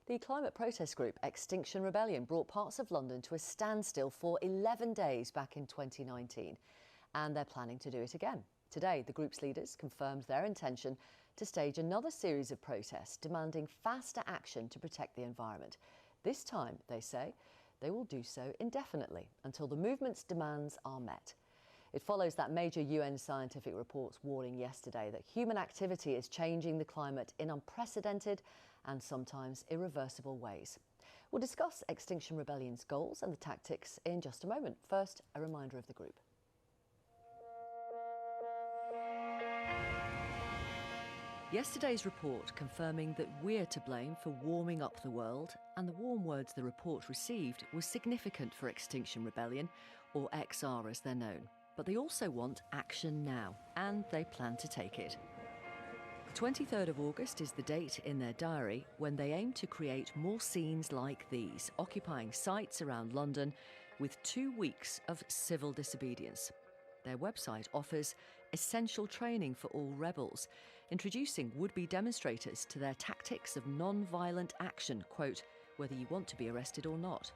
The climate protest group Extinction Rebellion brought parts of London to a standstill for 11 days back in 2019, and they're planning to do it again. Today, the group's leaders confirmed their intention to stage another series of protests demanding faster action to protect the environment. This time, they say, they will do so indefinitely until the movement's demands are met. It follows that major UN scientific report's warning yesterday that human activity is changing the climate in unprecedented and sometimes irreversible ways. We'll discuss Extinction Rebellion's goals and the tactics in just a moment. First, a reminder of the group. Yesterday's report confirming that we're to blame for warming up the world, and the warm words the report received was significant for Extinction Rebellion, or XR as they're known. But they also want action now, and they plan to take it. The 23rd of August is the date in their diary when they aim to create more scenes like these, occupying sites around London with 2 weeks of civil disobedience. Their website offers essential training for all rebels, introducing would-be demonstrators to their tactics of non-violent action, quote, whether you want to be arrested or not.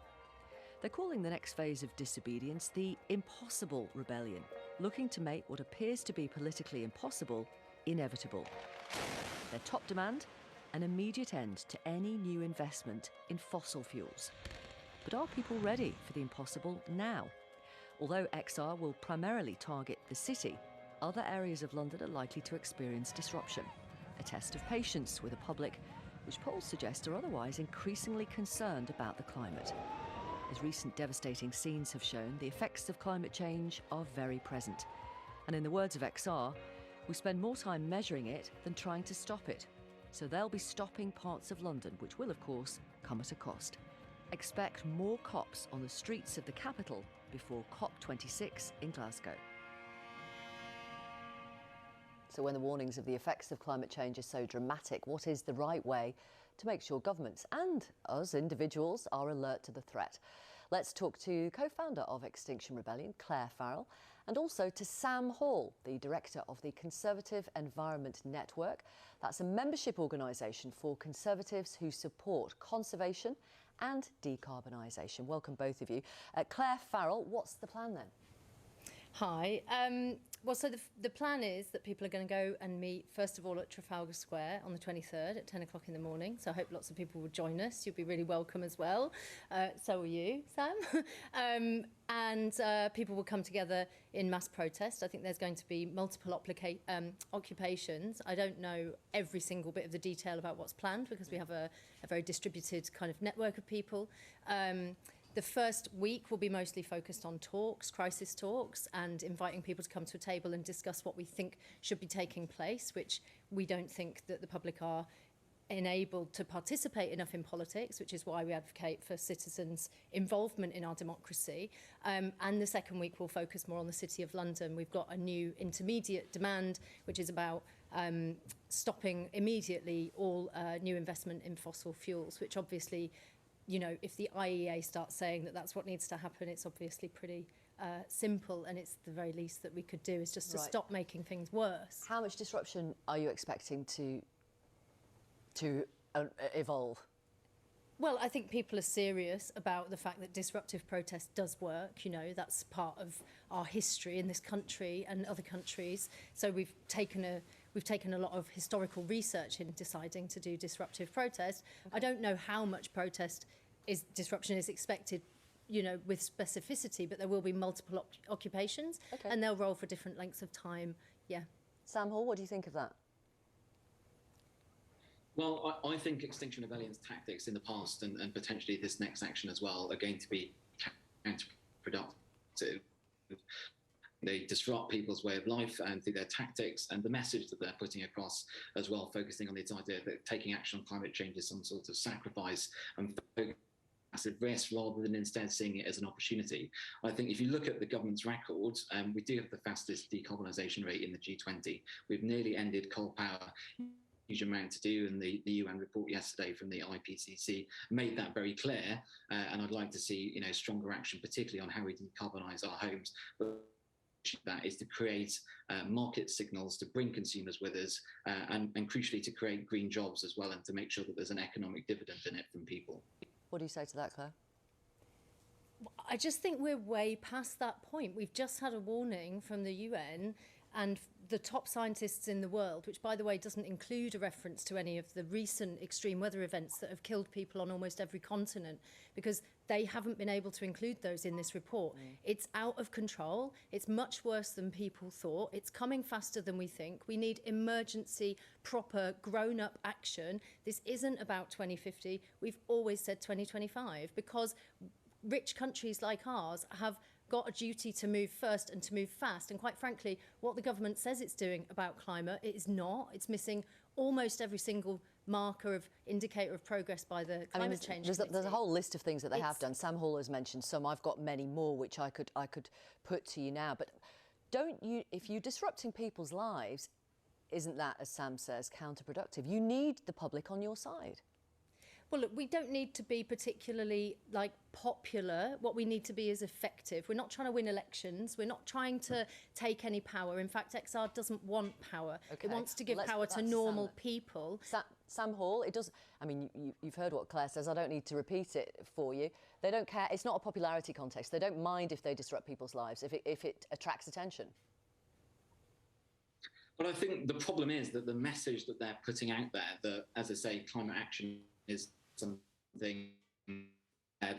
They're calling the next phase of disobedience the Impossible Rebellion, looking to make what appears to be politically impossible inevitable. Their top demand? An immediate end to any new investment in fossil fuels. But are people ready for the impossible now? Although XR will primarily target the city, other areas of London are likely to experience disruption. A test of patience with a public which polls suggest are otherwise increasingly concerned about the climate. As recent devastating scenes have shown, the effects of climate change are very present. And in the words of XR, we spend more time measuring it than trying to stop it. So they'll be stopping parts of London, which will, of course, come at a cost. Expect more cops on the streets of the capital before COP26 in Glasgow. So when the warnings of the effects of climate change are so dramatic, what is the right way to make sure governments and us individuals are alert to the threat? Let's talk to co-founder of Extinction Rebellion, Claire Farrell, and also to Sam Hall, the director of the Conservative Environment Network. That's a membership organisation for conservatives who support conservation and decarbonisation. Welcome, both of you. Claire Farrell, what's the plan then? Hi. Well, so the plan is that people are going to go and meet, first of all, at Trafalgar Square on the 23rd at 10 o'clock in the morning. So I hope lots of people will join us. You'll be really welcome as well. So will you, Sam. And people will come together in mass protest. I think there's going to be multiple occupations. I don't know every single bit of the detail about what's planned because we have a very distributed kind of network of people. The first week will be mostly focused on talks, crisis talks, and inviting people to come to a table and discuss what we think should be taking place, which we don't think that the public are enabled to participate enough in politics, which is why we advocate for citizens' involvement in our democracy. And the second week will focus more on the City of London. We've got a new intermediate demand, which is about stopping immediately all new investment in fossil fuels, which obviously, you know, if the IEA starts saying that that's what needs to happen, it's obviously pretty simple, and it's the very least that we could do is just to stop making things worse. How much disruption are you expecting to evolve? Well, I think people are serious about the fact that disruptive protest does work. You know, that's part of our history in this country and other countries. So we've taken a lot of historical research in deciding to do disruptive protest. Okay. I don't know how much disruption is expected, you know, with specificity, but there will be multiple occupations, and they'll roll for different lengths of time. Yeah. Sam Hall, what do you think of that? Well, I think Extinction Rebellion's tactics in the past and potentially this next action as well are going to be counterproductive. They disrupt people's way of life and through their tactics, and the message that they're putting across as well, focusing on this idea that taking action on climate change is some sort of sacrifice and massive risk rather than instead seeing it as an opportunity. I think if you look at the government's record, we do have the fastest decarbonisation rate in the G20. We've nearly ended coal power. Huge amount to do, and the UN report yesterday from the IPCC made that very clear. And I'd like to see, you know, stronger action, particularly on how we decarbonise our homes. But that is to create market signals to bring consumers with us, and crucially to create green jobs as well, and to make sure that there's an economic dividend in it from people. What do you say to that, Claire? I just think we're way past that point. We've just had a warning from the UN and the top scientists in the world, which, by the way, doesn't include a reference to any of the recent extreme weather events that have killed people on almost every continent, because they haven't been able to include those in this report. It's out of control. It's much worse than people thought. It's coming faster than we think. We need emergency, proper, grown-up action. This isn't about 2050. We've always said 2025, because rich countries like ours have got a duty to move first and to move fast. And quite frankly, what the government says it's doing about climate, it is not. It's missing almost every single marker of indicator of progress by the climate change there's a whole list of things that they have done. Sam Hall has mentioned some. I've got many more which I could put to you now. But if you're disrupting people's lives, isn't that, as Sam says, counterproductive? You need the public on your side. Well, look, we don't need to be particularly popular. What we need to be is effective. We're not trying to win elections. We're not trying to take any power. In fact, XR doesn't want power. Okay. It wants to give power to normal people. Sam Hall, it does. I mean, you've heard what Claire says. I don't need to repeat it for you. They don't care. It's not a popularity contest. They don't mind if they disrupt people's lives, if it attracts attention. But I think the problem is that the message that they're putting out there, that, as I say, climate action is something that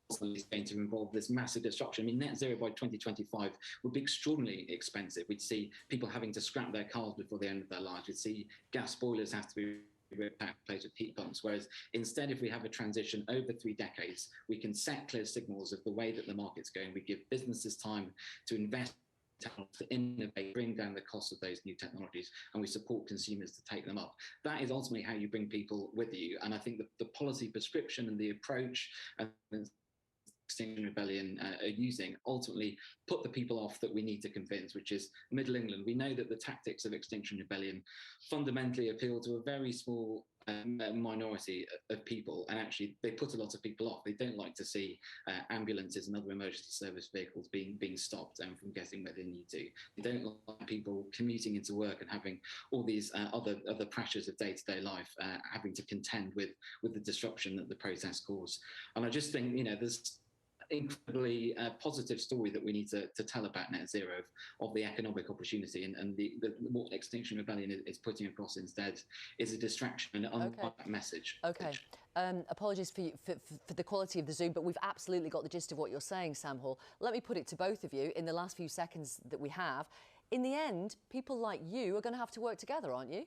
is going to involve this massive destruction. I mean, net zero by 2025 would be extraordinarily expensive. We'd see people having to scrap their cars before the end of their lives. We'd see gas boilers have to be replaced with heat pumps. Whereas instead, if we have a transition over 3 decades, we can set clear signals of the way that the market's going. We give businesses time to invest, to innovate, bring down the cost of those new technologies, and we support consumers to take them up. That is ultimately how you bring people with you. And I think the policy prescription and the approach and Extinction Rebellion are using ultimately put the people off that we need to convince, which is Middle England. We know that the tactics of Extinction Rebellion fundamentally appeal to a very small minority of people, and actually they put a lot of people off. They don't like to see ambulances and other emergency service vehicles being stopped and from getting where they need to. They don't like people commuting into work and having all these other pressures of day-to-day life, having to contend with the disruption that the protests cause. And I just think, there's incredibly positive story that we need to tell about net zero, of the economic opportunity, and what Extinction Rebellion is putting across instead is a distraction and an unbiased message. Okay. Apologies for the quality of the Zoom, but we've absolutely got the gist of what you're saying, Sam Hall. Let me put it to both of you in the last few seconds that we have. In the end, people like you are going to have to work together, aren't you?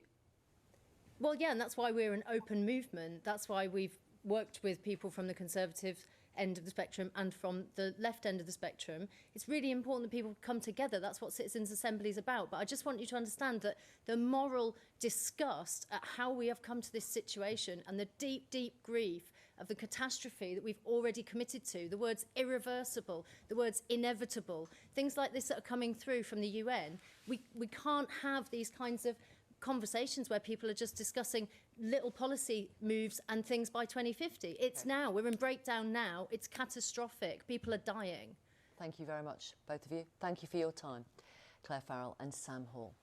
Well, yeah, and that's why we're an open movement. That's why we've worked with people from the Conservative end of the spectrum and from the left end of the spectrum. It's really important that people come together. That's what Citizens' Assembly is about. But I just want you to understand that the moral disgust at how we have come to this situation and the deep, deep grief of the catastrophe that we've already committed to, the words irreversible, the words inevitable, things like this that are coming through from the UN, we can't have these kinds of conversations where people are just discussing little policy moves and things by 2050. It's now. We're in breakdown now. It's catastrophic. People are dying. Thank you very much, both of you. Thank you for your time. Claire Farrell and Sam Hall.